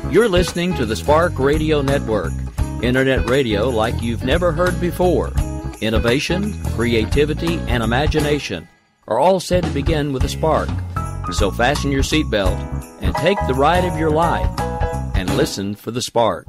You're listening to the Spark Radio Network, internet radio like you've never heard before. Innovation, creativity, and imagination are all said to begin with a spark. So fasten your seatbelt and take the ride of your life and listen for the spark.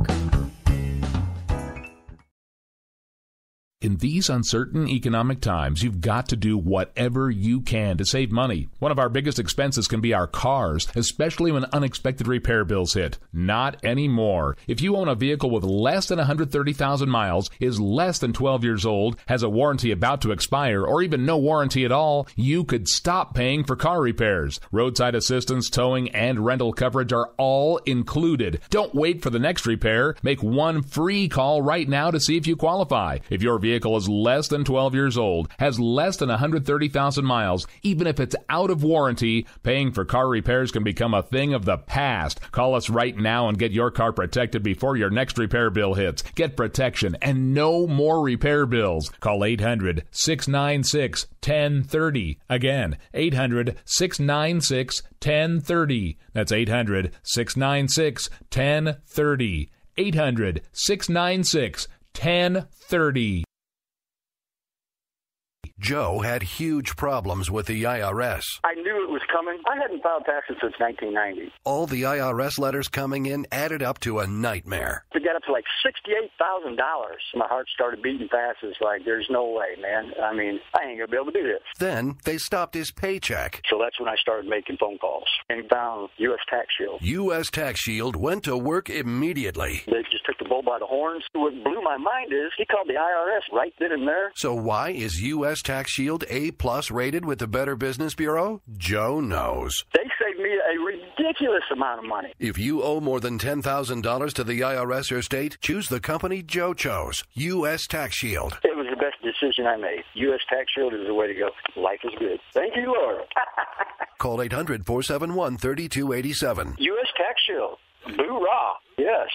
In these uncertain economic times, you've got to do whatever you can to save money. One of our biggest expenses can be our cars, especially when unexpected repair bills hit. Not anymore. If you own a vehicle with less than 130,000 miles, is less than 12 years old, has a warranty about to expire, or even no warranty at all, you could stop paying for car repairs. Roadside assistance, towing, and rental coverage are all included. Don't wait for the next repair. Make one free call right now to see if you qualify. If your vehicle is less than 12 years old, has less than 130,000 miles, even if it's out of warranty, paying for car repairs can become a thing of the past. Call us right now and get your car protected before your next repair bill hits. Get protection and no more repair bills. Call 800-696-1030. Again, 800-696-1030. That's 800-696-1030. 800-696-1030. Joe had huge problems with the IRS. I knew it was coming. I hadn't filed taxes since 1990. All the IRS letters coming in added up to a nightmare. To get up to like $68,000, my heart started beating fast. It's like, there's no way, man. I mean, I ain't going to be able to do this. Then they stopped his paycheck. So that's when I started making phone calls and found U.S. Tax Shield. U.S. Tax Shield went to work immediately. They just took the bull by the horns. What blew my mind is he called the IRS right then and there. So why is U.S. Tax Shield A+ rated with the Better Business Bureau? Joe knows. They saved me a ridiculous amount of money. If you owe more than $10,000 to the IRS or state, choose the company Joe chose, U.S. Tax Shield. It was the best decision I made. U.S. Tax Shield is the way to go. Life is good. Thank you, Lord. Call 800-471-3287. U.S. Tax Shield. Boo-rah. Yes.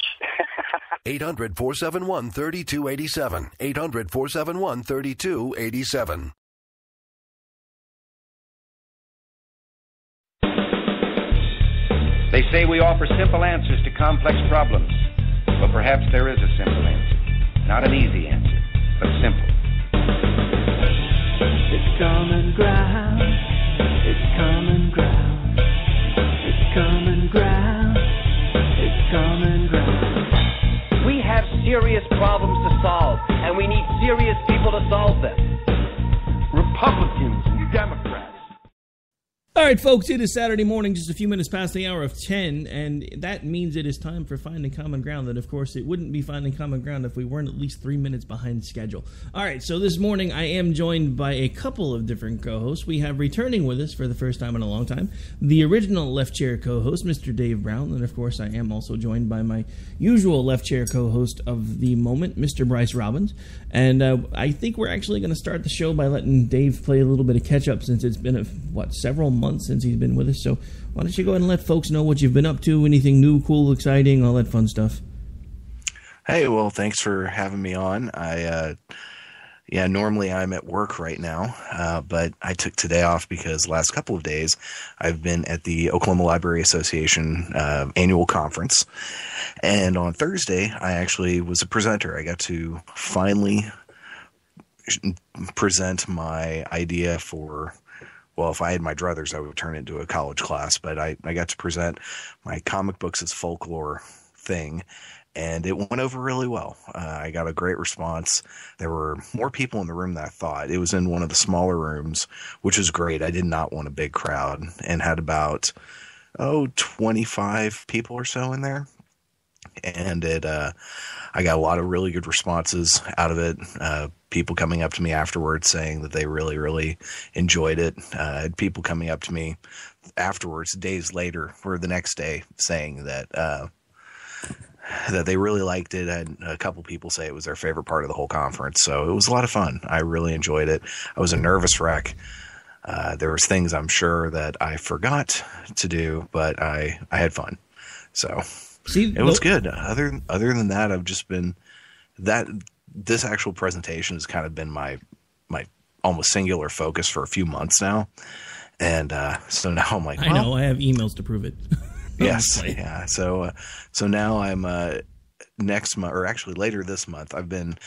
800-471-3287. 800-471-3287. They say we offer simple answers to complex problems. But perhaps there is a simple answer. Not an easy answer, but simple. It's common ground. It's common ground. It's common ground. It's common ground. We have serious problems to solve, and we need serious people to solve them. Republicans and Democrats. All right, folks, it is Saturday morning, just a few minutes past the hour of 10, and that means it is time for Finding Common Ground. And, of course, it wouldn't be Finding Common Ground if we weren't at least 3 minutes behind schedule. All right, so this morning I am joined by a couple of different co-hosts. We have returning with us for the first time in a long time, the original Left Chair co-host, Mr. Dave Brown. And, of course, I am also joined by my usual Left Chair co-host of the moment, Mr. Bryce Robbins. And I think we're actually going to start the show by letting Dave play a little bit of catch-up since it's been, several months since he's been with us. So why don't you go ahead and let folks know what you've been up to, anything new, cool, exciting, all that fun stuff. Hey, well, thanks for having me on. Normally I'm at work right now, but I took today off because the last couple of days I've been at the Oklahoma Library Association annual conference. And on Thursday, I actually was a presenter. I got to finally present my idea for, well, if I had my druthers, I would turn it into a college class, but I got to present my comic books as folklore thing, and it went over really well. I got a great response. There were more people in the room than I thought. It was in one of the smaller rooms, which was great. I did not want a big crowd, and had about, 25 people or so in there. And I got a lot of really good responses out of it. People coming up to me afterwards saying that they really, really enjoyed it. I had people coming up to me afterwards, days later, or the next day, saying that they really liked it. I had a couple people say it was their favorite part of the whole conference. So it was a lot of fun. I really enjoyed it. I was a nervous wreck. There was things I'm sure that I forgot to do, but I had fun. So it was good. Other than that, I've just been this actual presentation has kind of been my almost singular focus for a few months now. And so now I'm like, I know, I have emails to prove it. Yes. Yeah. So now I'm next month, or actually later this month, I've been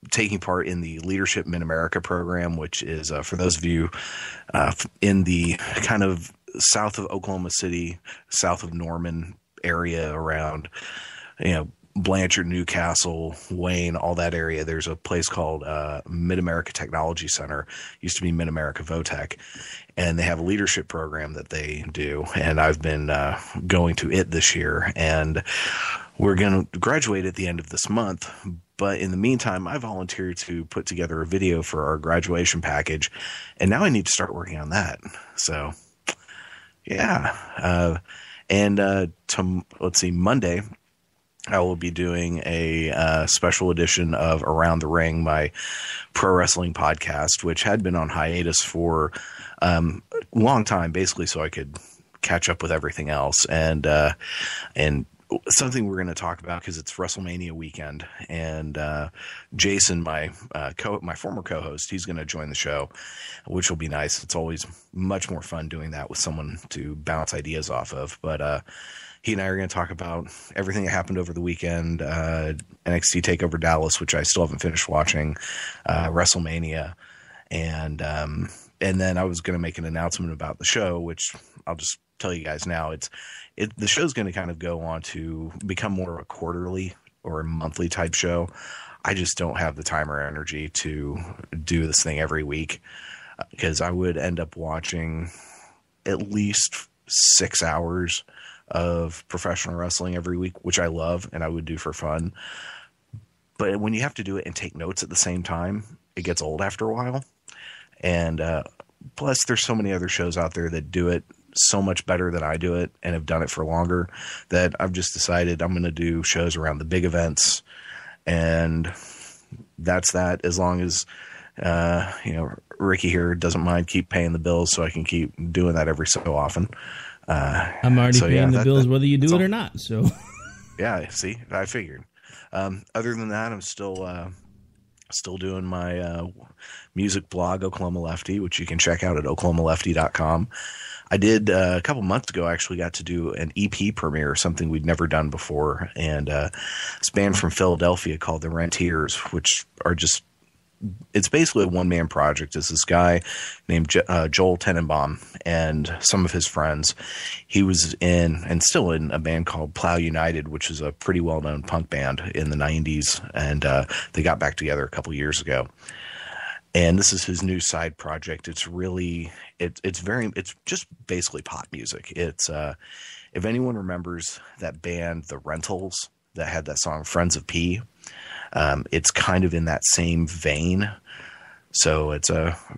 taking part in the Leadership Mid-America program, which is for those of you in the kind of south of Oklahoma City, south of Norman area around, Blanchard, Newcastle, Wayne, all that area. There's a place called Mid-America Technology Center. Used to be Mid-America Votech. And they have a leadership program that they do. And I've been going to it this year. And we're going to graduate at the end of this month. But in the meantime, I volunteered to put together a video for our graduation package. And now I need to start working on that. So, yeah. Let's see, Monday, I will be doing a special edition of Around the Ring, my pro wrestling podcast, which had been on hiatus for a long time, basically so I could catch up with everything else. And something we're going to talk about because it's WrestleMania weekend. And Jason, my former co-host, he's going to join the show, which will be nice. It's always much more fun doing that with someone to bounce ideas off of. But he and I are going to talk about everything that happened over the weekend, NXT TakeOver Dallas, which I still haven't finished watching, WrestleMania, and then I was going to make an announcement about the show, which I'll just tell you guys now. The show's going to kind of go on to become more of a quarterly or a monthly type show. I just don't have the time or energy to do this thing every week because I would end up watching at least 6 hours of professional wrestling every week, which I love and I would do for fun. But when you have to do it and take notes at the same time, it gets old after a while. And plus, there's so many other shows out there that do it so much better than I do it and have done it for longer that I've just decided I'm going to do shows around the big events. And that's that, as long as, Ricky here doesn't mind keep paying the bills so I can keep doing that every so often. I'm already paying the bills whether you do it or not. So yeah, see, I figured. Other than that, I'm still doing my music blog, Oklahoma Lefty, which you can check out at oklahomalefty.com. I did a couple months ago, I actually got to do an EP premiere, something we'd never done before. And this band from Philadelphia called the Rentiers, which are just, it's basically a one-man project. It's this guy named Joel Tenenbaum and some of his friends. He was in, and still in, a band called Plow United, which is a pretty well-known punk band in the 90s. And they got back together a couple years ago. And this is his new side project. It's really, it's just basically pop music. It's, if anyone remembers that band, The Rentals, that had that song Friends of P, it's kind of in that same vein. So it's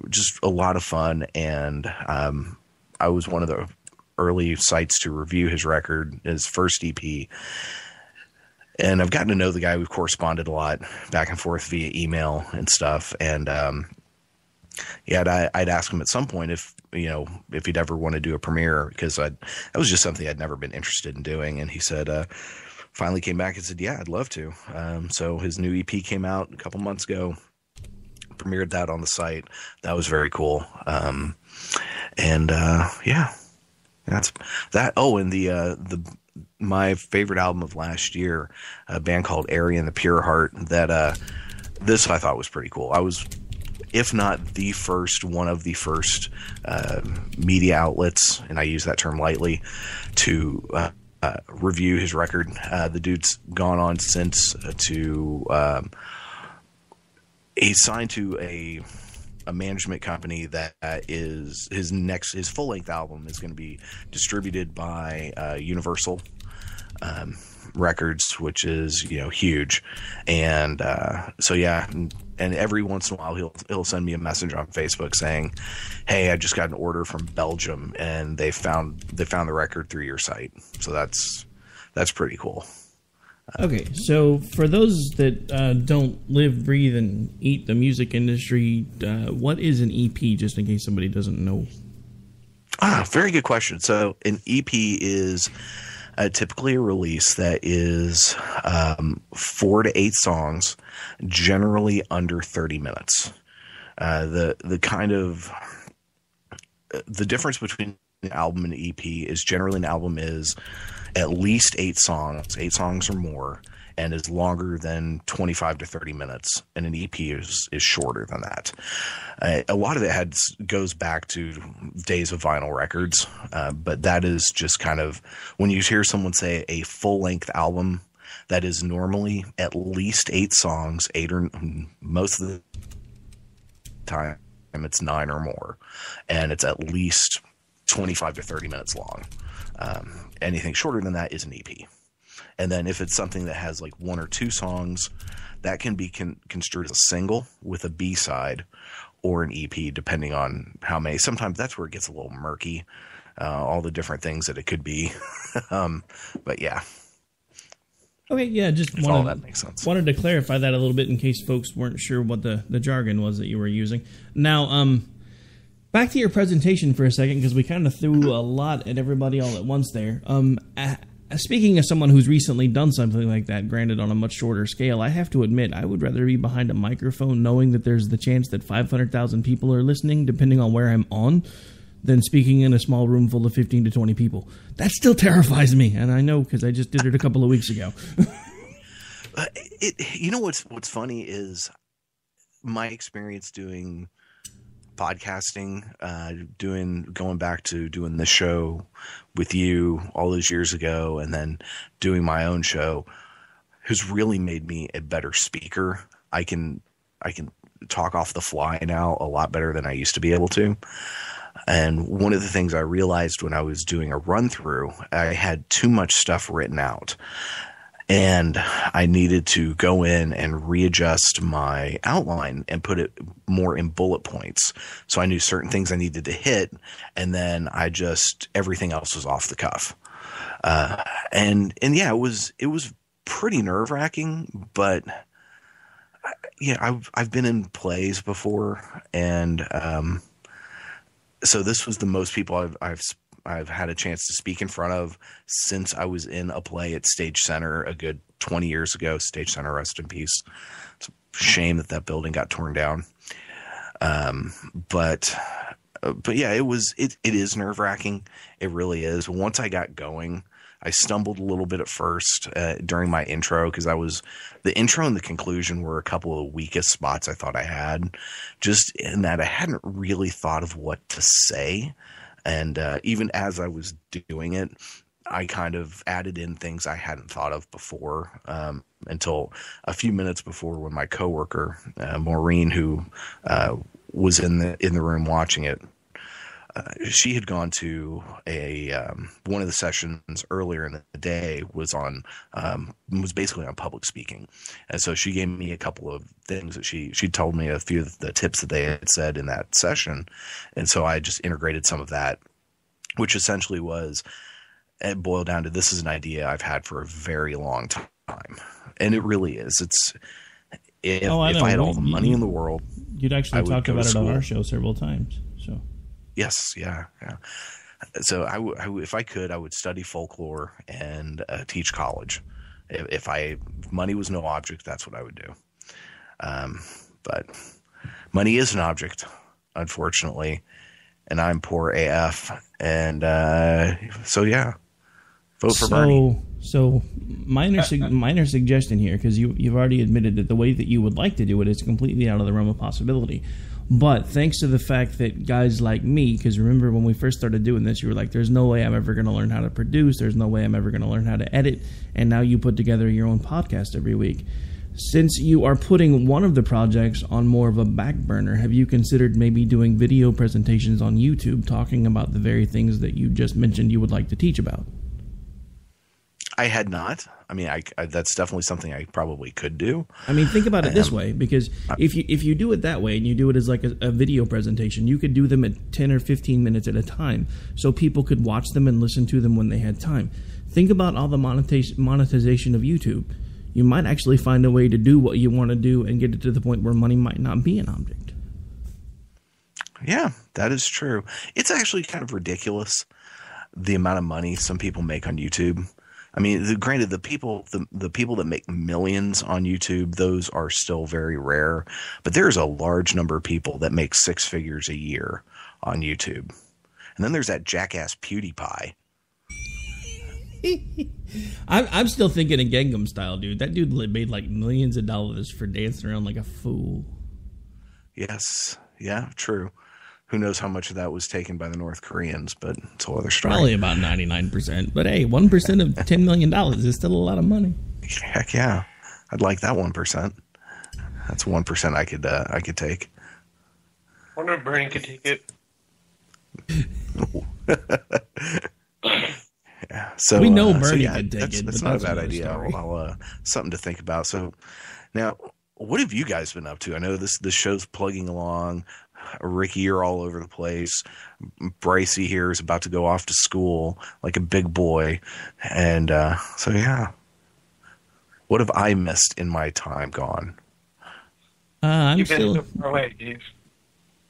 just a lot of fun. And I was one of the early sites to review his record, his first EP. And I've gotten to know the guy. We've corresponded a lot back and forth via email and stuff. And I'd ask him at some point if he'd ever want to do a premiere, because that was just something I'd never been interested in doing. And he said, finally came back and said, yeah, I'd love to. So his new EP came out a couple months ago, premiered that on the site. That was very cool. That's that. Oh, and my favorite album of last year, a band called Ari and the Pure Heart, that this I thought was pretty cool. I was, if not the first, one of the first media outlets, and I use that term lightly, to review his record. The dude's gone on since to he's signed to a management company that is his full length album is going to be distributed by Universal Records, which is huge. And and every once in a while he'll send me a message on Facebook saying, hey, I just got an order from Belgium and they found the record through your site. So that's pretty cool. Okay, so for those that don't live, breathe, and eat the music industry, what is an EP, just in case somebody doesn't know? Very good question. So an EP is typically a release that is 4 to 8 songs, generally under 30 minutes. The difference between album and EP is generally an album is at least 8 songs or more, and is longer than 25 to 30 minutes, and an EP is shorter than that. A lot of it goes back to days of vinyl records, but that is just kind of, when you hear someone say a full-length album, that is normally at least 8 songs, 8 or most of the time it's 9 or more, and it's at least 25 to 30 minutes long. Anything shorter than that is an EP. And then if it's something that has like 1 or 2 songs, that can be construed as a single with a B-side or an EP, depending on how many. Sometimes that's where it gets a little murky, all the different things that it could be. But yeah. Okay, yeah, just all that makes sense. Wanted to clarify that a little bit in case folks weren't sure what the jargon was that you were using. Now, back to your presentation for a second, because we kind of threw a lot at everybody all at once there. Speaking as someone who's recently done something like that, granted on a much shorter scale, I have to admit I would rather be behind a microphone knowing that there's the chance that 500,000 people are listening, depending on where I'm on, than speaking in a small room full of 15 to 20 people. That still terrifies me, and I know because I just did it a couple of weeks ago. You know what's funny is my experience doing podcasting, going back to doing this show with you all those years ago, and then doing my own show, has really made me a better speaker. I can talk off the fly now a lot better than I used to be able to. And one of the things I realized when I was doing a run through, I had too much stuff written out. And I needed to go in and readjust my outline and put it more in bullet points. So I knew certain things I needed to hit, and then everything else was off the cuff. And yeah, it was pretty nerve-wracking, but yeah, I've been in plays before, and so this was the most people I've had a chance to speak in front of since I was in a play at Stage Center a good 20 years ago. Stage Center, rest in peace. It's a shame that building got torn down. But yeah, it is nerve wracking. It really is. Once I got going, I stumbled a little bit at first during my intro, because the intro and the conclusion were a couple of weakest spots I thought I had, just in that I hadn't really thought of what to say. And even as I was doing it, I kind of added in things I hadn't thought of before, until a few minutes before, when my coworker, Maureen, who was in the room watching it, she had gone to one of the sessions earlier in the day, was basically on public speaking. And so she gave me a couple of things that she told me a few of the tips that they had said in that session. And so I just integrated some of that, which essentially it boiled down to, this is an idea I've had for a very long time. And it really is. If I had all the money in the world, you'd actually talk about it on our show several times. So. Yes, yeah. So if I could, I would study folklore and teach college. If money was no object, that's what I would do. But money is an object, unfortunately, and I'm poor AF. And so yeah, vote for Bernie. So minor suggestion here, because you've already admitted that the way that you would like to do it is completely out of the realm of possibility. But thanks to the fact that guys like me, because remember when we first started doing this, you were like, there's no way I'm ever going to learn how to produce. There's no way I'm ever going to learn how to edit. And now you put together your own podcast every week. Since you are putting one of the projects on more of a back burner, have you considered maybe doing video presentations on YouTube talking about the very things that you just mentioned you would like to teach about? I had not. I mean, that's definitely something I probably could do. I mean, think about it this way, because if you do it that way and you do it as like a video presentation, you could do them at 10 or 15 minutes at a time, so people could watch them and listen to them when they had time. Think about all the monetization of YouTube. You might actually find a way to do what you want to do and get it to the point where money might not be an object. Yeah, that is true. It's actually kind of ridiculous, the amount of money some people make on YouTube. I mean, granted, the people that make millions on YouTube, those are still very rare. But there's a large number of people that make 6 figures a year on YouTube. And then there's that jackass PewDiePie. I'm still thinking of Gangnam Style, dude. That dude made like millions of dollars for dancing around like a fool. Yes. Yeah, true. Who knows how much of that was taken by the North Koreans, but it's a whole other story. Probably about 99%. But hey, 1% of $10 million is still a lot of money. Heck yeah. I'd like that 1%. That's 1% I could take. I wonder if Bernie could take it. Yeah, so we know Bernie could take it. That's not a bad idea. I'll something to think about. So now, what have you guys been up to? I know this show's plugging along. Ricky, you're all over the place. Brycey here is about to go off to school like a big boy. And so, yeah. What have I missed in my time gone? You've been so far away, Dave.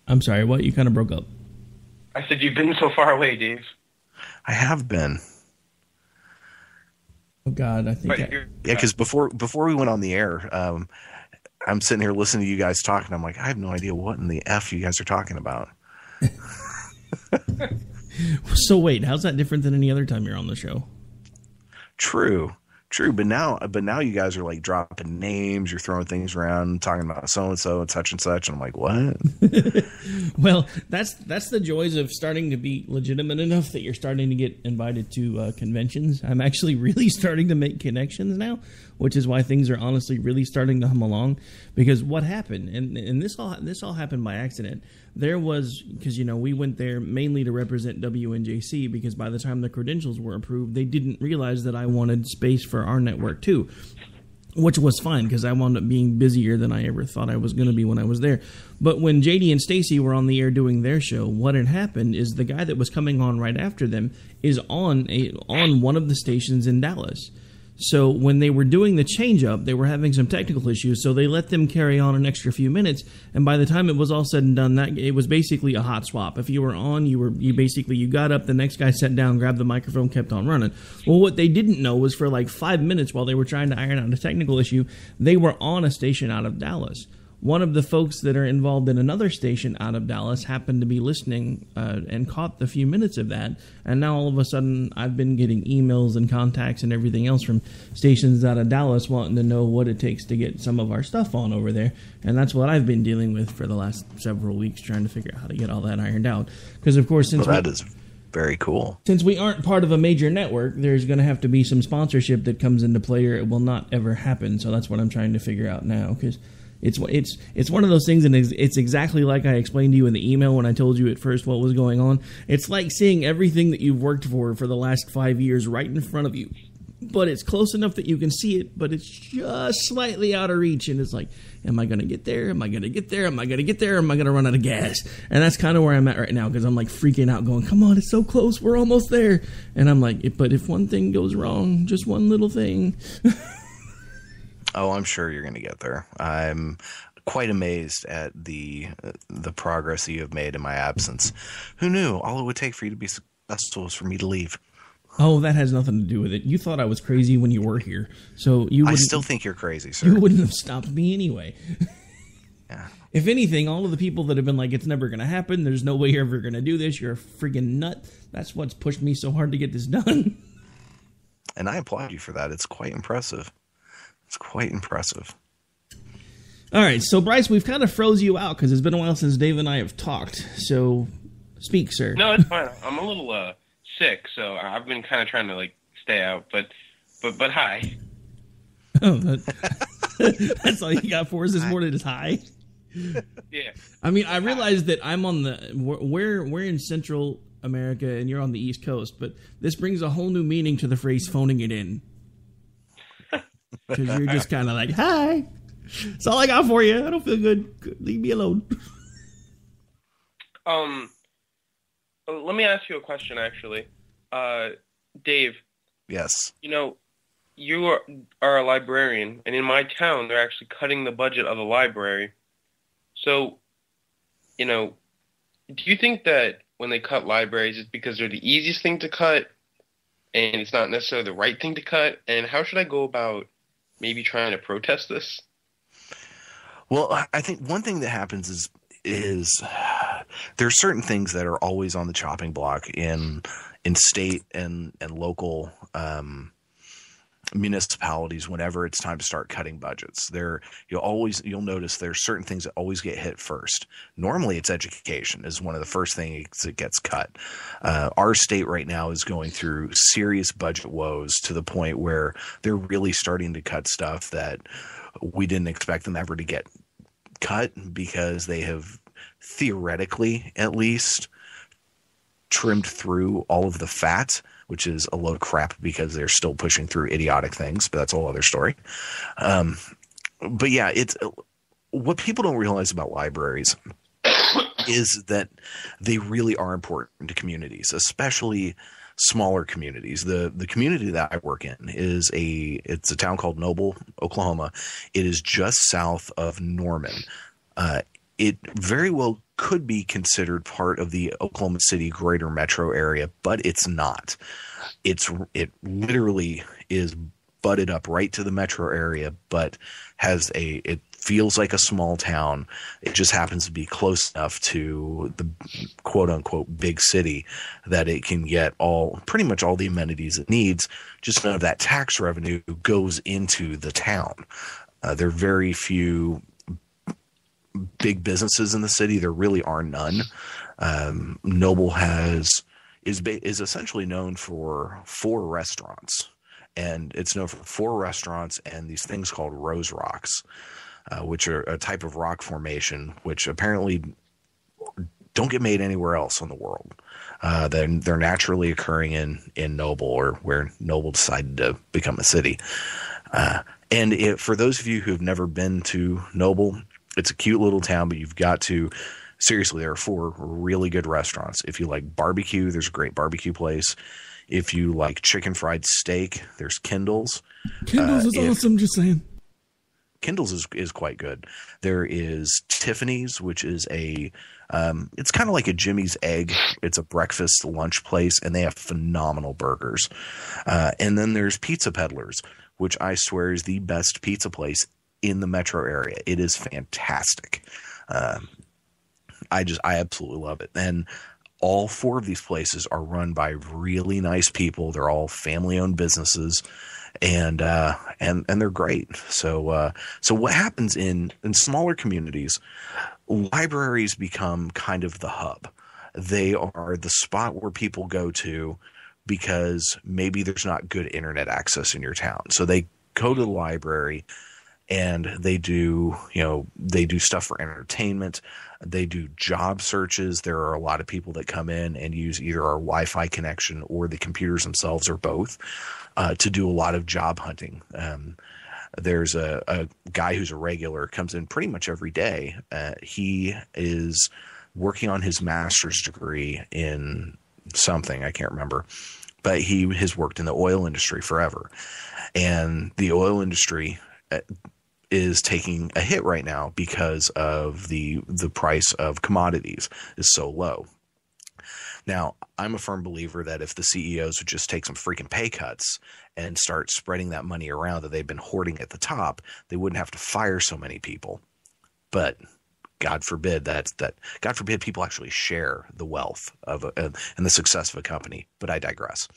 I'm sorry, what? You kind of broke up. I said you've been so far away, Dave. I have been. Oh, God, I think... Yeah, because before we went on the air... I'm sitting here listening to you guys talking. I'm like, I have no idea what in the F you guys are talking about. So wait, how's that different than any other time you're on the show? True. But now you guys are like dropping names. You're throwing things around, talking about so-and-so and such and such. And I'm like, what? Well, that's the joys of starting to be legitimate enough that you're starting to get invited to conventions. I'm actually really starting to make connections now, which is why things are honestly really starting to hum along. Because what happened, and this all happened by accident. There was, because, we went there mainly to represent WNJC, because by the time the credentials were approved, they didn't realize that I wanted space for our network too, which was fine because I wound up being busier than I ever thought I was going to be when I was there. But when JD and Stacy were on the air doing their show, what had happened is the guy that was coming on right after them is on one of the stations in Dallas. So when they were doing the change-up, they were having some technical issues, so they let them carry on an extra few minutes, and by the time it was all said and done, that it was basically a hot swap. If you were on, you got up, the next guy sat down, grabbed the microphone, kept on running. Well, what they didn't know was for like 5 minutes while they were trying to iron out a technical issue, they were on a station out of Dallas. One of the folks that are involved in another station out of Dallas happened to be listening and caught the few minutes of that. And now all of a sudden I've been getting emails and contacts and everything else from stations out of Dallas wanting to know what it takes to get some of our stuff on over there. And that's what I've been dealing with for the last several weeks, trying to figure out how to get all that ironed out. Because, of course, that is very cool. Since we aren't part of a major network, there's going to have to be some sponsorship that comes into play, or it will not ever happen. So that's what I'm trying to figure out now, because... It's one of those things, and it's exactly like I explained to you in the email when I told you at first what was going on. It's like seeing everything that you've worked for the last 5 years right in front of you. But it's close enough that you can see it, but it's just slightly out of reach. And it's like, am I going to get there? Am I going to get there? Am I going to get there? Am I going to run out of gas? And that's kind of where I'm at right now, because I'm like freaking out going, come on, it's so close. We're almost there. And I'm like, but if one thing goes wrong, just one little thing... Oh, I'm sure you're going to get there. I'm quite amazed at the progress that you have made in my absence. Who knew? All it would take for you to be successful was for me to leave. Oh, that has nothing to do with it. You thought I was crazy when you were here, so I still think you're crazy, sir. You wouldn't have stopped me anyway. Yeah. If anything, all of the people that have been like, it's never going to happen, there's no way you're ever going to do this, you're a friggin' nut, that's what's pushed me so hard to get this done. And I applaud you for that. It's quite impressive. It's quite impressive. All right, so Bryce, we've kind of froze you out because it's been a while since Dave and I have talked. So, speak, sir. No, it's fine. I'm a little sick, so I've been kind of trying to stay out. But hi. Oh, that's all you got for us this morning is hi. Yeah. I mean, I realize that I'm on we're in Central America and you're on the East Coast, but this brings a whole new meaning to the phrase "phoning it in." Because you're just kind of like, hi, that's all I got for you. I don't feel good. Leave me alone. Let me ask you a question, actually. Dave. Yes. You are a librarian, and in my town, they're actually cutting the budget of the library. So, do you think that when they cut libraries, it's because they're the easiest thing to cut, and it's not necessarily the right thing to cut? And how should I go about maybe trying to protest this? Well, I think one thing that happens is there are certain things that are always on the chopping block in state and local municipalities whenever it's time to start cutting budgets. You'll notice there's certain things that always get hit first. Normally it's education is one of the first things that gets cut. Our state right now is going through serious budget woes to the point where they're really starting to cut stuff that we didn't expect them ever to get cut, because they have theoretically at least trimmed through all of the fat, which is a load of crap because they're still pushing through idiotic things, but that's a whole other story. But yeah, it's what people don't realize about libraries is that they really are important to communities, especially smaller communities. The community that I work in it's a town called Noble, Oklahoma. It is just south of Norman. It very well could be considered part of the Oklahoma City greater metro area, but it's not. It literally is butted up right to the metro area, but it feels like a small town. It just happens to be close enough to the quote unquote big city that it can get pretty much all the amenities it needs. Just none of that tax revenue goes into the town. There are very few big businesses in the city. There really are none. Noble is essentially known for 4 restaurants, and it's known for 4 restaurants and these things called Rose Rocks, which are a type of rock formation which apparently don't get made anywhere else in the world. They're naturally occurring in Noble, or where Noble decided to become a city. And for those of you who've never been to Noble, it's a cute little town, but you've got to – seriously, there are 4 really good restaurants. If you like barbecue, there's a great barbecue place. If you like chicken fried steak, there's Kindle's. Kindle's is awesome, just saying. Kindle's is quite good. There is Tiffany's, which is it's kind of like a Jimmy's Egg. It's a breakfast lunch place, and they have phenomenal burgers. And then there's Pizza Peddlers, which I swear is the best pizza place in the metro area. It is fantastic. I absolutely love it. And all 4 of these places are run by really nice people. They're all family-owned businesses, and they're great. So what happens in smaller communities, libraries become kind of the hub. They are the spot where people go to because maybe there's not good internet access in your town. So they go to the library, and they do stuff for entertainment. They do job searches. There are a lot of people that come in and use either our Wi-Fi connection or the computers themselves, or both, to do a lot of job hunting. There's a guy who's a regular, comes in pretty much every day. He is working on his master's degree in something, I can't remember, but he has worked in the oil industry forever. And the oil industry is taking a hit right now because of the price of commodities is so low. Now, I'm a firm believer that if the CEOs would just take some freaking pay cuts and start spreading that money around that they've been hoarding at the top, they wouldn't have to fire so many people. But God forbid God forbid people actually share the wealth of and the success of a company. But I digress.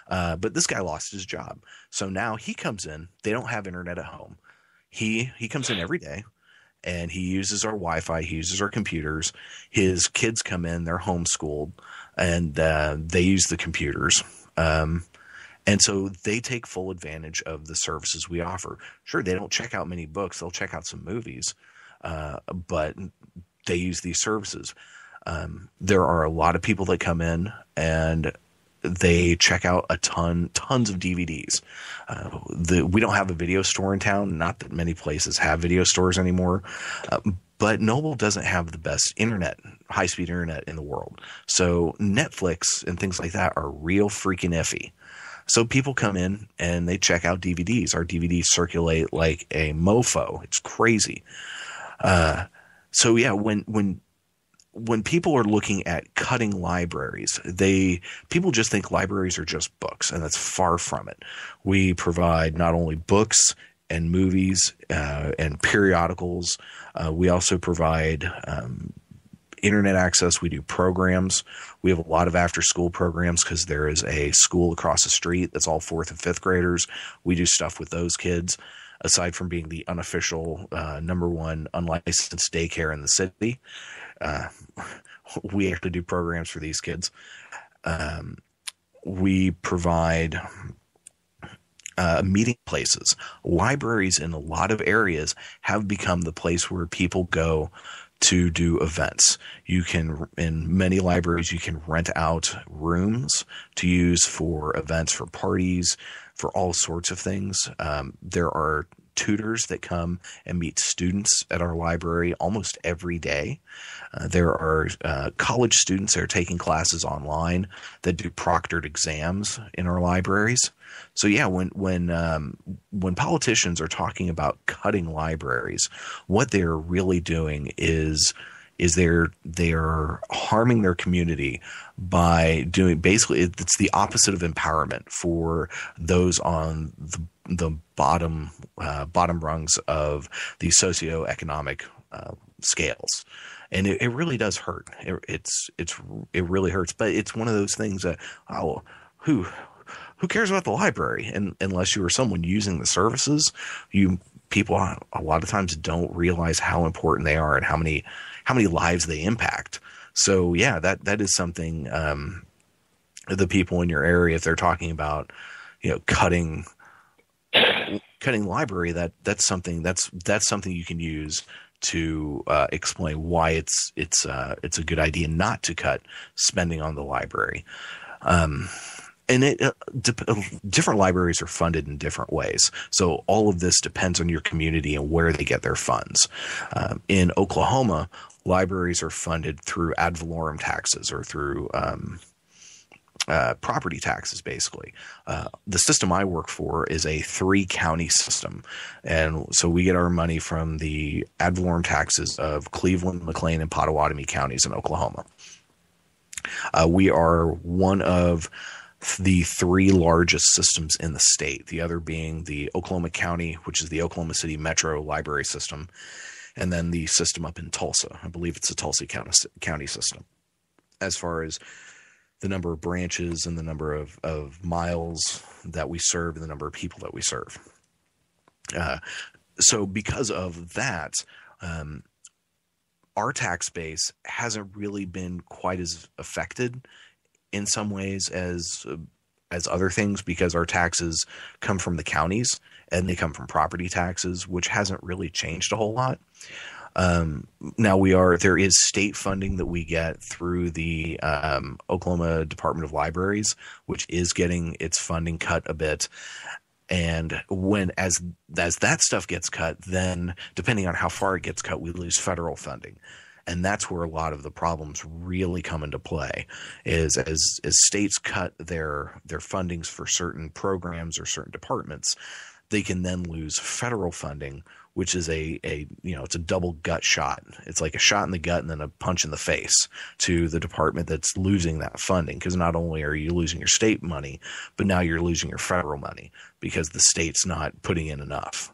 But this guy lost his job. So now he comes in. They don't have internet at home. He comes in every day, and he uses our Wi-Fi. He uses our computers. His kids come in. They're homeschooled, and they use the computers. And so they take full advantage of the services we offer. Sure, they don't check out many books. They'll check out some movies, but they use these services. There are a lot of people that come in, and they check out tons of DVDs. We don't have a video store in town. Not that many places have video stores anymore. But Noble doesn't have the best internet, high-speed internet in the world. So Netflix and things like that are real freaking iffy. So people come in and they check out DVDs. Our DVDs circulate like a mofo. It's crazy. So yeah, when people are looking at cutting libraries, people just think libraries are just books, and that's far from it. We provide not only books and movies and periodicals. We also provide internet access. We do programs. We have a lot of after-school programs because there is a school across the street that's all 4th and 5th graders. We do stuff with those kids. Aside from being the unofficial #1 unlicensed daycare in the city, we actually do programs for these kids. We provide meeting places. Libraries in a lot of areas have become the place where people go to do events. You can, in many libraries, you can rent out rooms to use for events, for parties, for all sorts of things. There are tutors that come and meet students at our library almost every day. There are college students that are taking classes online that do proctored exams in our libraries. So yeah, when politicians are talking about cutting libraries, what they're really doing is they're harming their community by doing, basically it's the opposite of empowerment for those on the bottom rungs of the socioeconomic scales. And it really does hurt. It really hurts, but it's one of those things that, who cares about the library? And unless you are someone using the services, people a lot of times don't realize how important they are and how many lives they impact. So yeah, that is something, the people in your area, if they're talking about, cutting library, that's something you can use to explain why it's a good idea not to cut spending on the library. And different libraries are funded in different ways. So all of this depends on your community and where they get their funds. In Oklahoma, libraries are funded through ad valorem taxes or through property taxes, basically. The system I work for is a 3-county system. And so we get our money from the ad valorem taxes of Cleveland, McLean, and Pottawatomie counties in Oklahoma. We are one of the 3 largest systems in the state, the other being the Oklahoma County, which is the Oklahoma City Metro Library System, and then the system up in Tulsa. I believe it's the Tulsa County system. As far as the number of branches and the number of miles that we serve and the number of people that we serve. So because of that, our tax base hasn't really been quite as affected in some ways as other things, because our taxes come from the counties and they come from property taxes, which hasn't really changed a whole lot. Now there is state funding that we get through the Oklahoma Department of Libraries, which is getting its funding cut a bit. And as that stuff gets cut, then depending on how far it gets cut, we lose federal funding. And that's where a lot of the problems really come into play, is as states cut their fundings for certain programs or certain departments, they can then lose federal funding, which is it's a double gut shot. It's like a shot in the gut and then a punch in the face to the department that's losing that funding, because not only are you losing your state money, but now you're losing your federal money because the state's not putting in enough.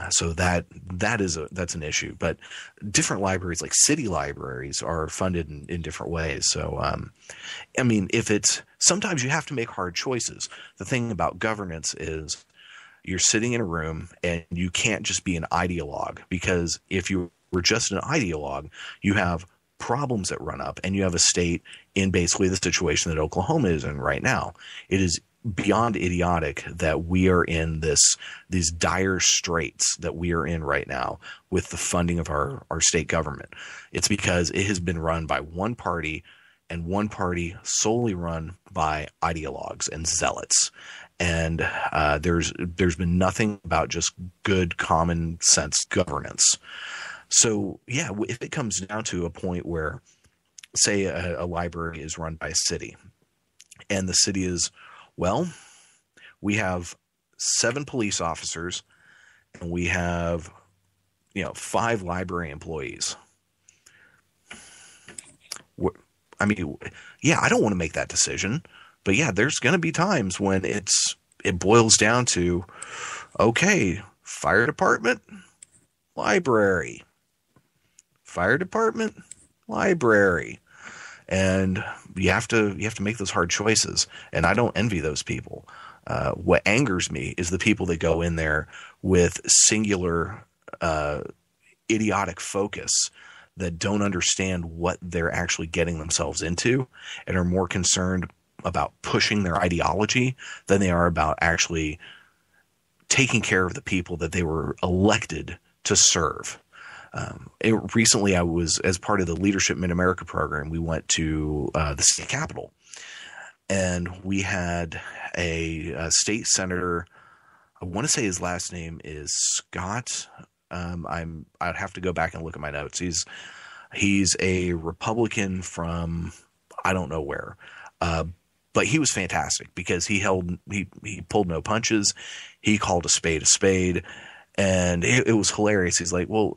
So that's an issue. But different libraries, like city libraries, are funded in different ways. So, sometimes you have to make hard choices. The thing about governance is you're sitting in a room and you can't just be an ideologue, because if you were just an ideologue, you have problems that run up, and you have a state in basically the situation that Oklahoma is in right now. It is beyond idiotic that we are in these dire straits that we are in right now with the funding of our state government. It's because it has been run by one party, and one party solely run by ideologues and zealots. And there's been nothing about just good common sense governance. So yeah, if it comes down to a point where, say, a library is run by a city, and the city is, well, we have 7 police officers and we have, 5 library employees. I don't want to make that decision, but yeah, there's going to be times when it boils down to, okay, fire department, library, fire department, library. And you have to make those hard choices. And I don't envy those people. What angers me is the people that go in there with singular, idiotic focus that don't understand what they're actually getting themselves into and are more concerned about pushing their ideology than they are about actually taking care of the people that they were elected to serve. Recently, I was, as part of the Leadership Mid-America program, we went to the state capitol, and we had a state senator. I want to say his last name is Scott. I'd have to go back and look at my notes. He's a Republican from I don't know where, but he was fantastic because he pulled no punches. He called a spade, and it was hilarious. He's like, well.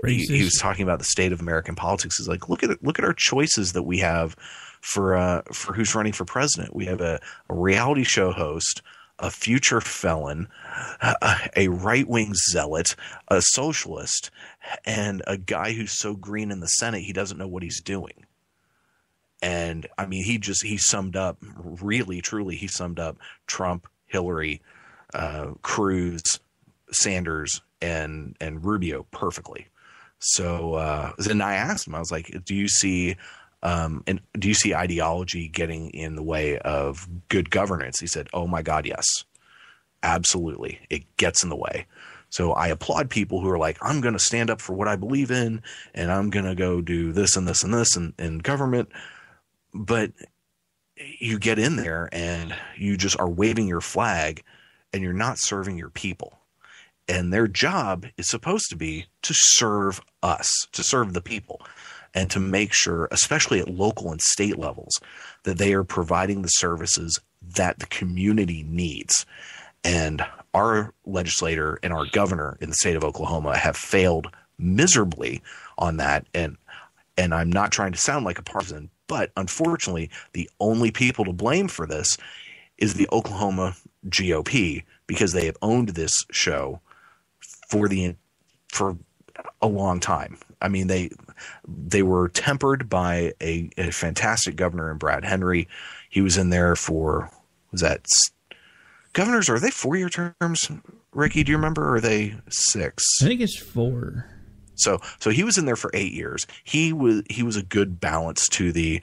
He was talking about the state of American politics. He's like, look at our choices that we have for who's running for president. We have a reality show host, a future felon, a right-wing zealot, a socialist, and a guy who's so green in the Senate he doesn't know what he's doing. And I mean, he summed up, really, truly, he summed up Trump, Hillary, Cruz, Sanders, and Rubio perfectly. So then I asked him, I was like, do you see ideology getting in the way of good governance? He said, oh my God, yes, absolutely. It gets in the way. So I applaud people who are like, I'm going to stand up for what I believe in, and I'm going to go do this and this and this in government. But you get in there and you just are waving your flag and you're not serving your people. And their job is supposed to be to serve us, to serve the people, and to make sure, especially at local and state levels, that they are providing the services that the community needs. And our legislator and our governor in the state of Oklahoma have failed miserably on that. And I'm not trying to sound like a partisan, but unfortunately, the only people to blame for this is the Oklahoma GOP, because they have owned this show for a long time. I mean, they were tempered by a fantastic governor in Brad Henry. He was in there for, governors, are they 4-year terms? Ricky, do you remember? Or are they 6? I think it's 4. So he was in there for 8 years. He was a good balance to the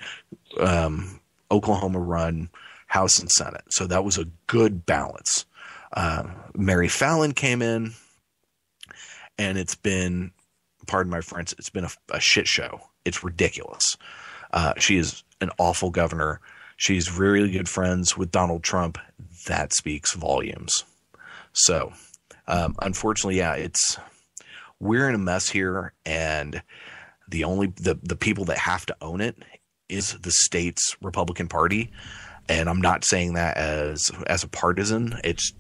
Oklahoma run House and Senate. So that was a good balance. Mary Fallin came in, and it's been, pardon my French, it's been a shit show. It's ridiculous. She is an awful governor. She's really good friends with Donald Trump. That speaks volumes. So, unfortunately, yeah, we're in a mess here, and the people that have to own it is the state's Republican Party. And I'm not saying that as a partisan. It's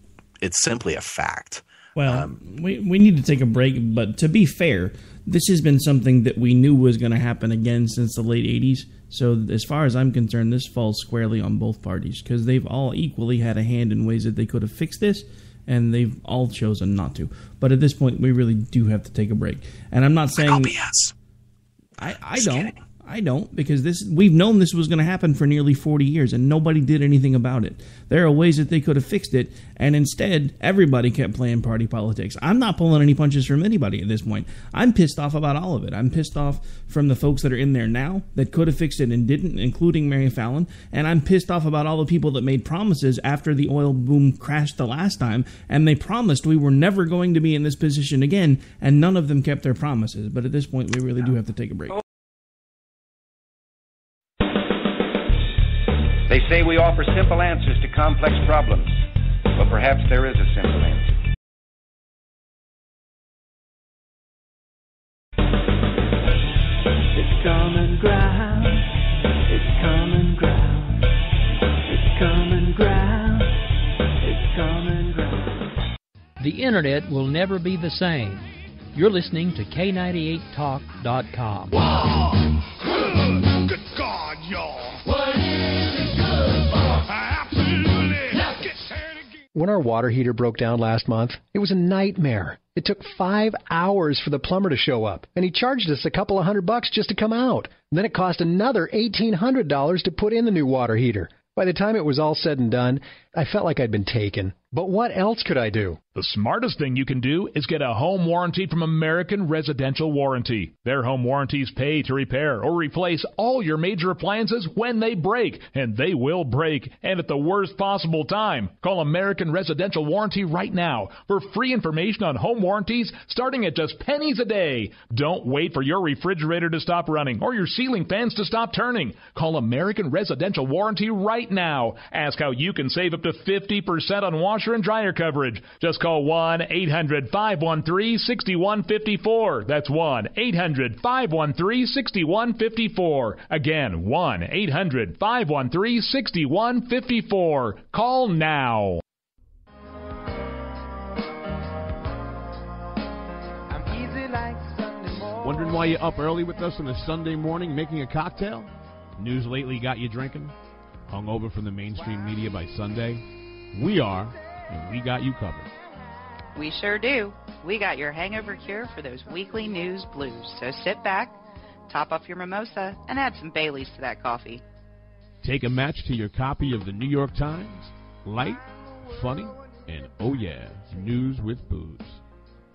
simply a fact. Well, we need to take a break, but to be fair, this has been something that we knew was going to happen again since the late 80s. So as far as I'm concerned, this falls squarely on both parties, because they've all equally had a hand in ways that they could have fixed this, and they've all chosen not to. But at this point, we really do have to take a break. And I'm not saying... BS. I don't. Kidding. I don't, because we've known this was going to happen for nearly 40 years, and nobody did anything about it. There are ways that they could have fixed it, and instead, everybody kept playing party politics. I'm not pulling any punches from anybody at this point. I'm pissed off about all of it. I'm pissed off from the folks that are in there now that could have fixed it and didn't, including Mary Fallin, and I'm pissed off about all the people that made promises after the oil boom crashed the last time, and they promised we were never going to be in this position again, and none of them kept their promises. But at this point, we really do have to take a break. They say we offer simple answers to complex problems, but perhaps there is a simple answer. It's common ground. It's common ground. It's common ground. It's common ground. The internet will never be the same. You're listening to K98Talk.com. Wow! Good God, y'all! What is it good for? Absolutely! When our water heater broke down last month, it was a nightmare. It took 5 hours for the plumber to show up, and he charged us a couple of $100 just to come out. And then it cost another $1,800 to put in the new water heater. By the time it was all said and done, I felt like I'd been taken. But what else could I do? The smartest thing you can do is get a home warranty from American Residential Warranty. Their home warranties pay to repair or replace all your major appliances when they break, and they will break, and at the worst possible time. Call American Residential Warranty right now for free information on home warranties starting at just pennies a day. Don't wait for your refrigerator to stop running or your ceiling fans to stop turning. Call American Residential Warranty right now. Ask how you can save up to 50% on washer and dryer coverage. Just call 1-800-513-6154. That's 1-800-513-6154. Again, 1-800-513-6154. Call now. Wondering why you're up early with us on a Sunday morning making a cocktail? News lately got you drinking? Hungover from the mainstream media by Sunday? We are, and we got you covered. We sure do. We got your hangover cure for those weekly news blues. So sit back, top off your mimosa, and add some Baileys to that coffee. Take a match to your copy of the New York Times. Light, funny, and oh yeah, news with booze.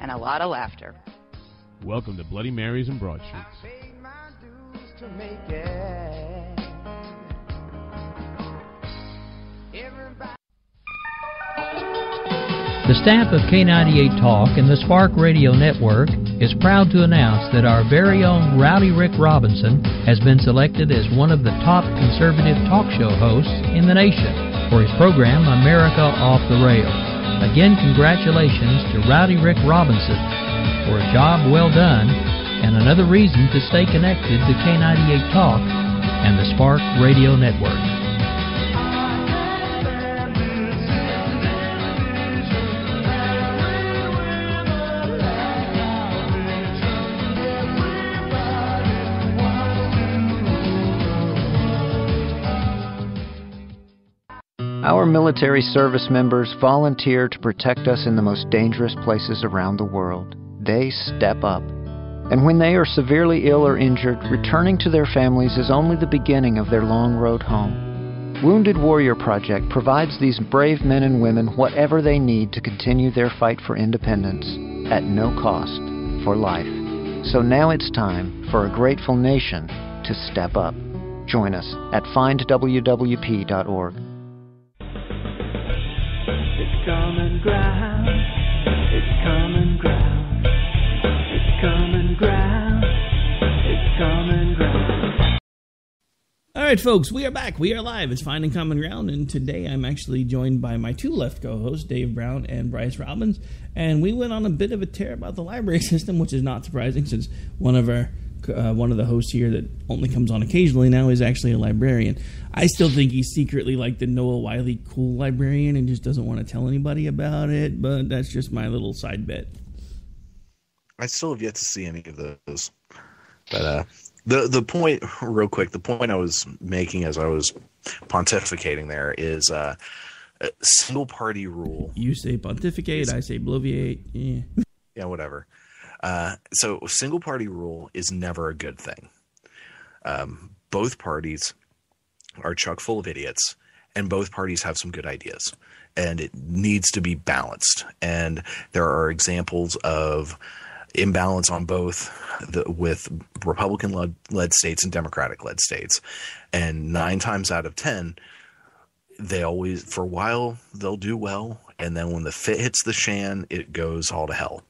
And a lot of laughter. Welcome to Bloody Marys and Broadsheets. The staff of K98 Talk and the Spark Radio Network is proud to announce that our very own Rowdy Rick Robinson has been selected as one of the top conservative talk show hosts in the nation for his program America Off the Rail. Again, congratulations to Rowdy Rick Robinson for a job well done and another reason to stay connected to K98 Talk and the Spark Radio Network. Our military service members volunteer to protect us in the most dangerous places around the world. They step up. And when they are severely ill or injured, returning to their families is only the beginning of their long road home. Wounded Warrior Project provides these brave men and women whatever they need to continue their fight for independence at no cost for life. So now it's time for a grateful nation to step up. Join us at findwwp.org. It's common ground. It's common ground. It's common ground. It's common ground. All right, folks, we are back. We are live. It's Finding Common Ground, and today I'm actually joined by my two left co-hosts, Dave Brown and Bryce Robbins, and we went on a bit of a tear about the library system, which is not surprising since one of the hosts here that only comes on occasionally now is actually a librarian. I still think he's secretly like the Noah Wiley cool librarian and just doesn't want to tell anybody about it, but that's just my little side bet. I still have yet to see any of those. But the point, real quick, the point I was making as I was pontificating there is a single-party rule. You say pontificate, I say bloviate. Yeah, yeah, whatever. So single-party rule is never a good thing. Both parties are chock full of idiots, and both parties have some good ideas, and it needs to be balanced. And there are examples of imbalance on both with Republican-led states and Democratic-led states. And 9 times out of 10, they always, for a while, they'll do well, and then when the fit hits the shan, it goes all to hell.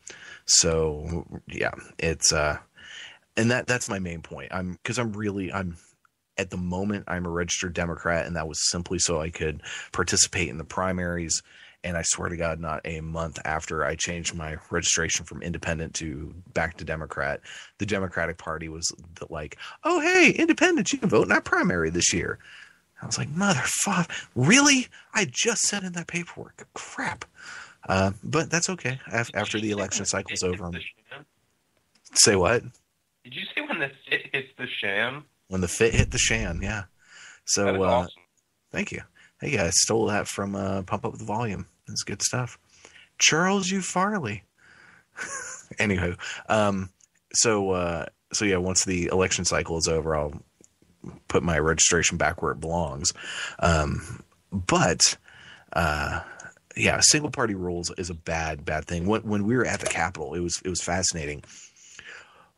So yeah, it's and that's my main point. I'm at the moment I'm a registered Democrat, and that was simply so I could participate in the primaries. And I swear to God, not a month after I changed my registration from independent back to Democrat, the Democratic Party was like, "Oh hey, independent, you can vote in our primary this year." I was like, "Motherfucker, really? I just sent in that paperwork. Crap." But that's okay. After the election cycle's over, say what? Did you say when the fit hits the shan? When the fit hit the shan, yeah. So, that is awesome. Thank you. Hey, I stole that from Pump Up the Volume. That's good stuff. Charles U. Farley. Anywho, so yeah, once the election cycle is over, I'll put my registration back where it belongs. Yeah, single party rules is a bad thing. When we were at the Capitol, it was fascinating.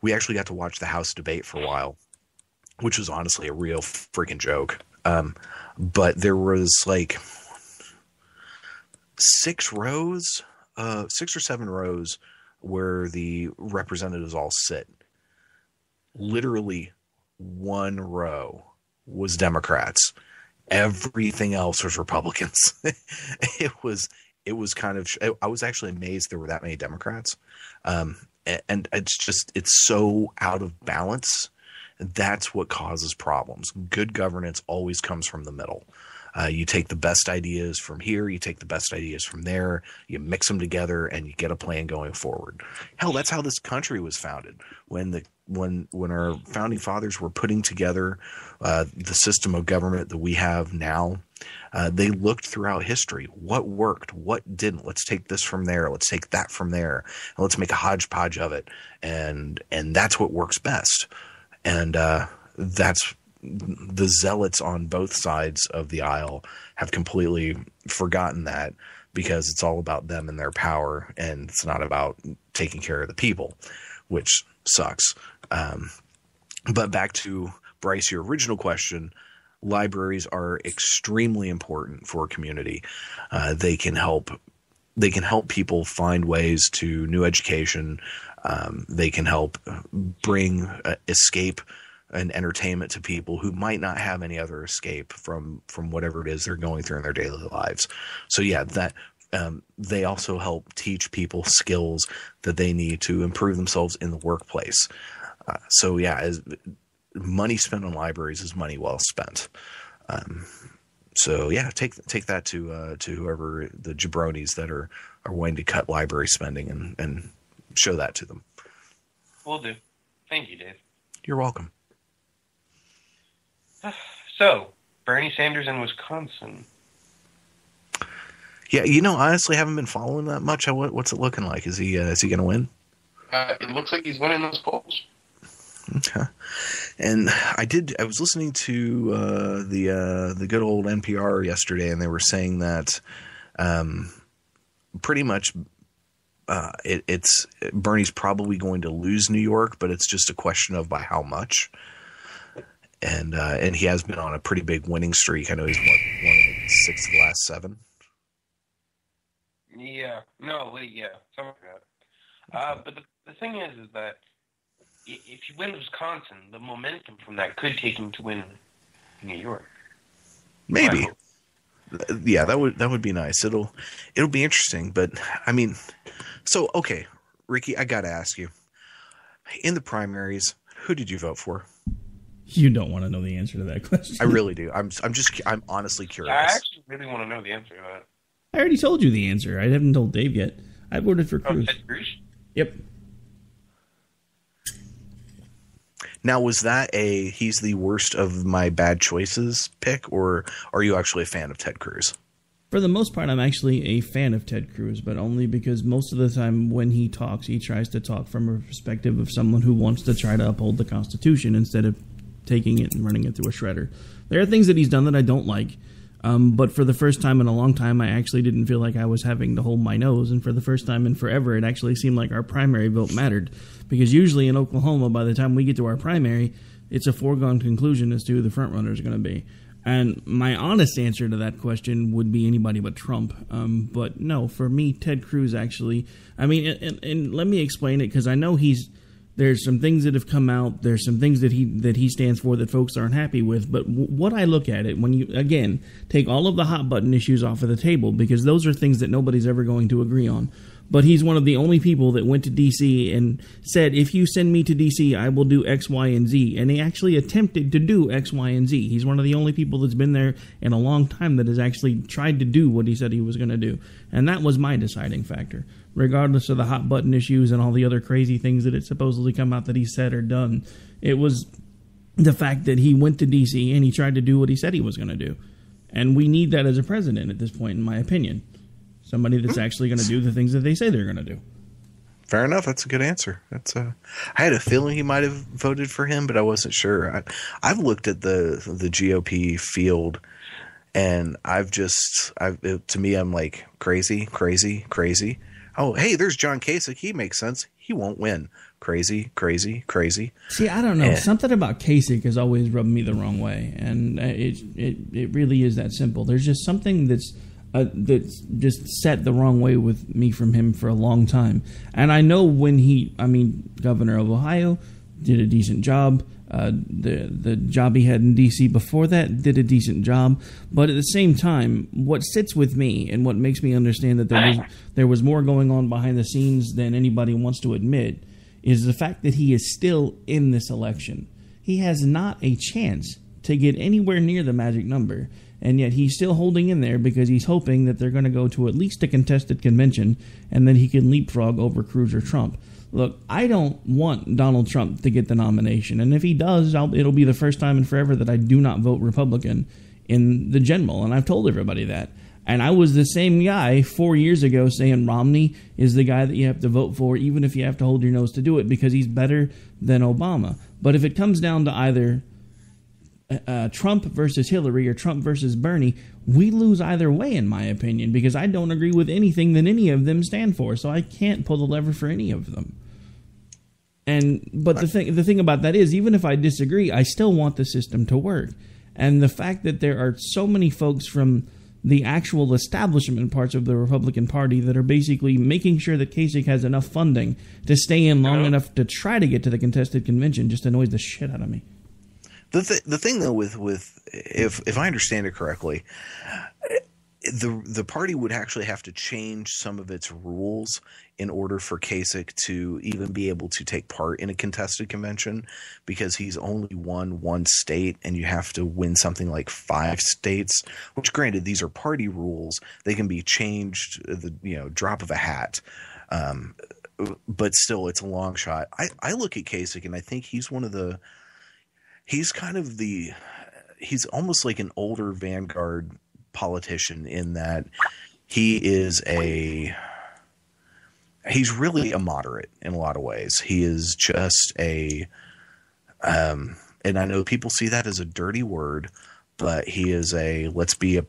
We actually got to watch the House debate for a while, which was honestly a real freaking joke. But there was like 6 or 7 rows where the representatives all sit. Literally 1 row was Democrats. Everything else was Republicans. It was kind of, I was actually amazed there were that many Democrats. And it's so out of balance. That's what causes problems. Good governance always comes from the middle. You take the best ideas from here, you take the best ideas from there, you mix them together, and you get a plan going forward. Hell, that's how this country was founded. When our founding fathers were putting together the system of government that we have now, they looked throughout history. What worked? What didn't? Let's take this from there. Let's take that from there. And let's make a hodgepodge of it. And that's what works best. And that's the zealots on both sides of the aisle have completely forgotten that, because it's all about them and their power, and it's not about taking care of the people, which sucks. But back to Bryce, your original question, libraries are extremely important for a community. They can help people find ways to new education. They can help bring escape and entertainment to people who might not have any other escape from whatever it is they're going through in their daily lives. So yeah, that they also help teach people skills that they need to improve themselves in the workplace. So yeah, as money spent on libraries is money well spent. So yeah, take that to whoever the jabronis that are wanting to cut library spending and show that to them. Will do. Thank you, Dave. You're welcome. So, Bernie Sanders in Wisconsin. Yeah, honestly, I haven't been following that much. What's it looking like? Is he going to win? It looks like he's winning those polls. Okay. And I was listening to the good old NPR yesterday, and they were saying that pretty much it's Bernie's probably going to lose New York, but it's just a question of by how much. And he has been on a pretty big winning streak. I know he's won like 6 of the last 7. Yeah. No, yeah. Something like that. But the thing is that if he wins Wisconsin, the momentum from that could take him to win New York. Maybe. Yeah, that would be nice. It'll be interesting, but I mean, so okay, Ricky, I got to ask you. In the primaries, who did you vote for? You don't want to know the answer to that question. I really do. I'm honestly curious. I actually really want to know the answer to that. I already told you the answer. I haven't told Dave yet. I voted for Cruz. Ted Cruz? Yep. Now, was that he's the worst of my bad choices pick, or are you actually a fan of Ted Cruz? For the most part, I'm actually a fan of Ted Cruz, but only because most of the time when he talks, he tries to talk from a perspective of someone who wants to try to uphold the Constitution instead of taking it and running it through a shredder. There are things that he's done that I don't like, but for the first time in a long time, I actually didn't feel like I was having to hold my nose, and for the first time in forever, it actually seemed like our primary vote mattered, because usually in Oklahoma, by the time we get to our primary, it's a foregone conclusion as to who the front runner is going to be. And my honest answer to that question would be anybody but Trump. But no, for me, Ted Cruz actually, I mean, and let me explain it, because I know there's some things that have come out, there's some things that he stands for that folks aren't happy with, but what I look at it, when you, again, take all of the hot button issues off of the table, because those are things that nobody's ever going to agree on. But he's one of the only people that went to D.C. and said, if you send me to D.C., I will do X, Y, and Z. And he actually attempted to do X, Y, and Z. He's one of the only people that's been there in a long time that has actually tried to do what he said he was going to do. And that was my deciding factor. Regardless of the hot button issues and all the other crazy things that had supposedly come out that he said or done, it was the fact that he went to D.C. and he tried to do what he said he was going to do. And we need that as a president at this point, in my opinion. Somebody that's actually going to do the things that they say they're going to do. Fair enough. That's a good answer. I had a feeling he might have voted for him, but I wasn't sure. I've looked at the GOP field, and to me, I'm like crazy. Oh, hey, there's John Kasich. He makes sense. He won't win. Crazy. See, I don't know. Something about Kasich has always rubbed me the wrong way, and it really is that simple. There's just something that's just set the wrong way with me from him for a long time. And I know Governor of Ohio did a decent job. The job he had in D.C. before that did a decent job. But at the same time, what sits with me and what makes me understand that there was more going on behind the scenes than anybody wants to admit is the fact that he is still in this election. He has not a chance to get anywhere near the magic number. And yet he's still holding in there because he's hoping that they're going to go to at least a contested convention and then he can leapfrog over Cruz or Trump. Look, I don't want Donald Trump to get the nomination. And if he does, it'll be the first time in forever that I do not vote Republican in the general. And I've told everybody that. And I was the same guy 4 years ago saying Romney is the guy that you have to vote for, even if you have to hold your nose to do it, because he's better than Obama. But if it comes down to either Trump versus Hillary or Trump versus Bernie, we lose either way, in my opinion, because I don't agree with anything that any of them stand for, so I can't pull the lever for any of them. But the thing about that is, even if I disagree, I still want the system to work. And the fact that there are so many folks from the actual establishment parts of the Republican Party that are basically making sure that Kasich has enough funding to stay in long enough to try to get to the contested convention just annoys the shit out of me. The thing though with if I understand it correctly, the party would actually have to change some of its rules in order for Kasich to even be able to take part in a contested convention, because he's only won one state and you have to win something like 5 states, which granted, these are party rules. They can be changed at the drop of a hat. But still, it's a long shot. I look at Kasich and I think he's he's almost like an older vanguard politician in that he's really a moderate in a lot of ways. He is just and I know people see that as a dirty word, but he is let's be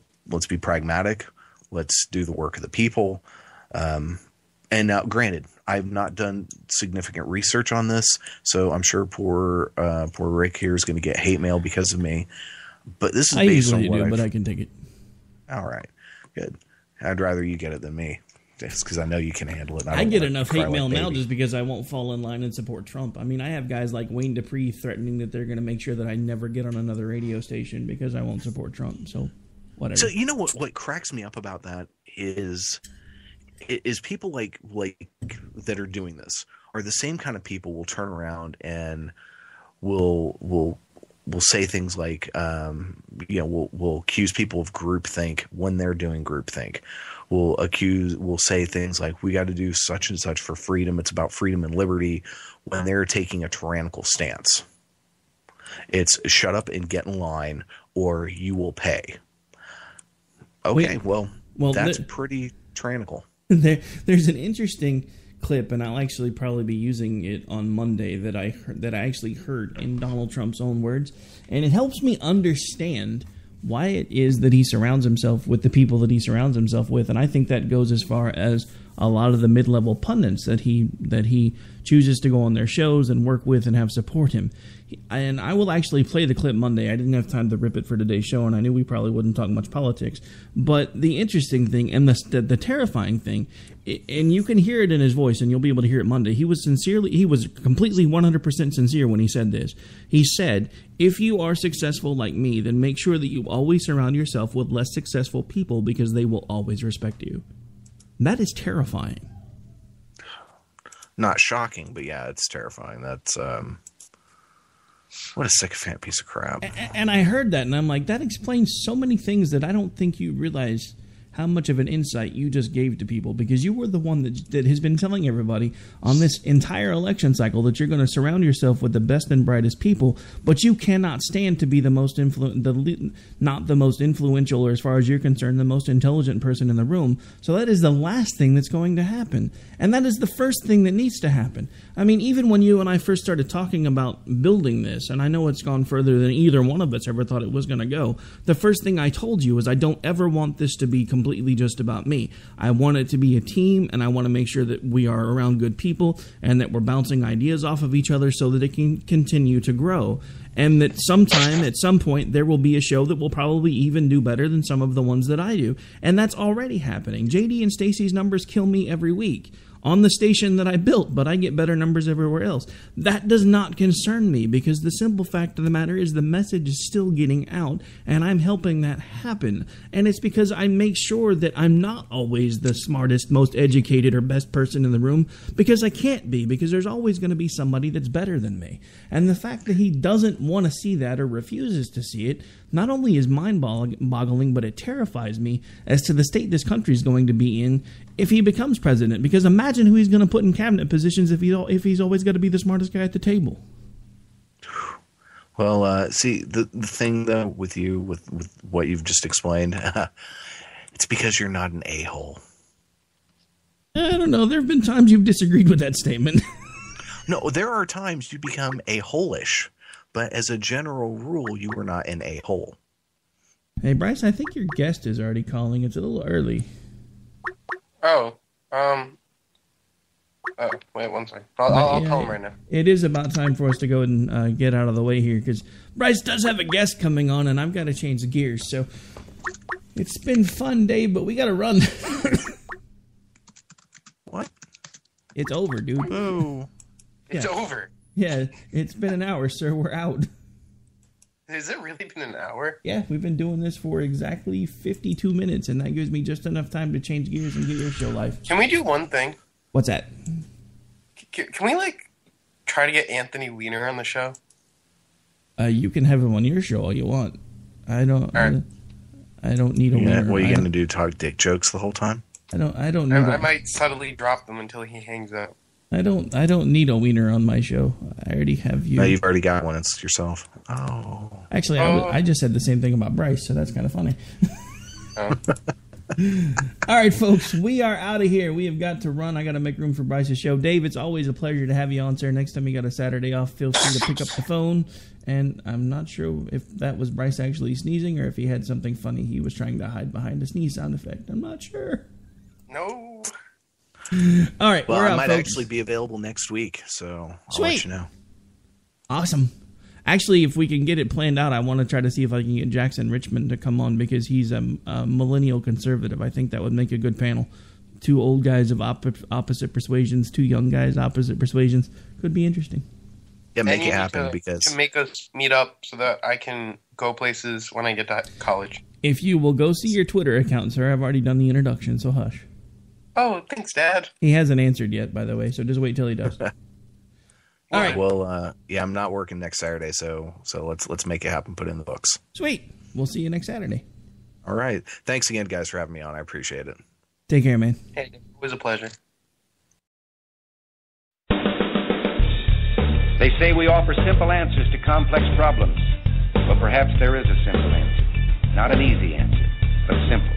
pragmatic. Let's do the work of the people. And now, granted, I've not done significant research on this, so I'm sure poor Rick here is going to get hate mail because of me. But this is based on what but I can take it. All right, good. I'd rather you get it than me, just because I know you can handle it. I get enough hate mail now just because I won't fall in line and support Trump. I mean, I have guys like Wayne Dupree threatening that they're going to make sure that I never get on another radio station because I won't support Trump. So, whatever. So you know what cracks me up about that is people like that are doing this are the same kind of people will turn around and will say things like we'll accuse people of groupthink when they're doing groupthink. We'll say things like we got to do such and such for freedom. It's about freedom and liberty when they're taking a tyrannical stance. It's shut up and get in line or you will pay. Okay, well that's pretty tyrannical. There's an interesting clip, and I'll actually probably be using it on Monday that I actually heard in Donald Trump's own words, and it helps me understand why it is that he surrounds himself with the people that he surrounds himself with, and I think that goes as far as a lot of the mid-level pundits that he chooses to go on their shows and work with and have support him. And I will actually play the clip Monday. I didn't have time to rip it for today's show, and I knew we probably wouldn't talk much politics. But the interesting thing and the terrifying thing, and you can hear it in his voice, and you'll be able to hear it Monday. He was completely 100% sincere when he said this. He said, if you are successful like me, then make sure that you always surround yourself with less successful people because they will always respect you. That is terrifying. Not shocking, but yeah, it's terrifying. That's what a sycophant piece of crap. And I heard that, and I'm like, that explains so many things that I don't think you realize how much of an insight you just gave to people, because you were the one that has been telling everybody on this entire election cycle that you're going to surround yourself with the best and brightest people, but you cannot stand to be the most not the most influential, or as far as you're concerned, the most intelligent person in the room. So that is the last thing that's going to happen. And that is the first thing that needs to happen. I mean, even when you and I first started talking about building this, and I know it's gone further than either one of us ever thought it was going to go, the first thing I told you is I don't ever want this to be completely just about me. I want it to be a team, and I want to make sure that we are around good people and that we're bouncing ideas off of each other so that it can continue to grow. And that sometime, at some point, there will be a show that will probably even do better than some of the ones that I do. And that's already happening. JD and Stacy's numbers kill me every week on the station that I built, but I get better numbers everywhere else. That does not concern me, because the simple fact of the matter is the message is still getting out, and I'm helping that happen. And it's because I make sure that I'm not always the smartest, most educated, or best person in the room, because I can't be, because there's always going to be somebody that's better than me. And the fact that he doesn't want to see that or refuses to see it not only is mind-boggling, but it terrifies me as to the state this country is going to be in if he becomes president. Because imagine who he's going to put in cabinet positions if he's always got to be the smartest guy at the table. Well, see, the thing, though, with you, with what you've just explained, it's because you're not an a-hole. I don't know. There have been times you've disagreed with that statement. No, there are times you become a-hole-ish. But as a general rule, you are not an a-hole. Hey, Bryce, I think your guest is already calling. It's a little early. Oh, wait one second. I'll call him right now. It is about time for us to go and get out of the way here, because Bryce does have a guest coming on, and I've got to change the gears. So it's been fun, Dave, but we got to run. What? It's over, dude. Oh. It's over. Yeah, it's been an hour, sir. We're out. Has it really been an hour? Yeah, we've been doing this for exactly 52 minutes, and that gives me just enough time to change gears and get your show live. Can we do one thing? What's that? Can we, try to get Anthony Weiner on the show? You can have him on your show all you want. I don't need a Weiner. What are you going to do, talk dick jokes the whole time? I don't need I might subtly drop them until he hangs up. I don't need a Wiener on my show. I already have you. No, you've already got one. It's yourself. Oh. Actually, I just said the same thing about Bryce, so that's kind of funny. Oh. All right, folks, we are out of here. We have got to run. I got to make room for Bryce's show. Dave, it's always a pleasure to have you on, sir. Next time you got a Saturday off, feel free to pick up the phone. And I'm not sure if that was Bryce actually sneezing or if he had something funny he was trying to hide behind a sneeze sound effect. I'm not sure. No. All right, well, we're I out, might folks. actually be available next week, so I'll Sweet. let you know. Awesome. Actually, if we can get it planned out, I want to try to see if I can get Jackson Richmond to come on, because he's a millennial conservative. I think that would make a good panel. Two old guys of opposite persuasions, two young guys opposite persuasions. Could be interesting. Yeah, make it happen, because to make us meet up so that I can go places when I get to college. If you will go see your Twitter account, sir, I've already done the introduction, so hush. Oh, thanks, Dad. He hasn't answered yet, by the way, so just wait till he does. All right. Well, yeah, I'm not working next Saturday, so let's make it happen. Put it in the books. Sweet. We'll see you next Saturday. All right. Thanks again, guys, for having me on. I appreciate it. Take care, man. Hey, it was a pleasure. They say we offer simple answers to complex problems, but perhaps there is a simple answer. Not an easy answer, but simple.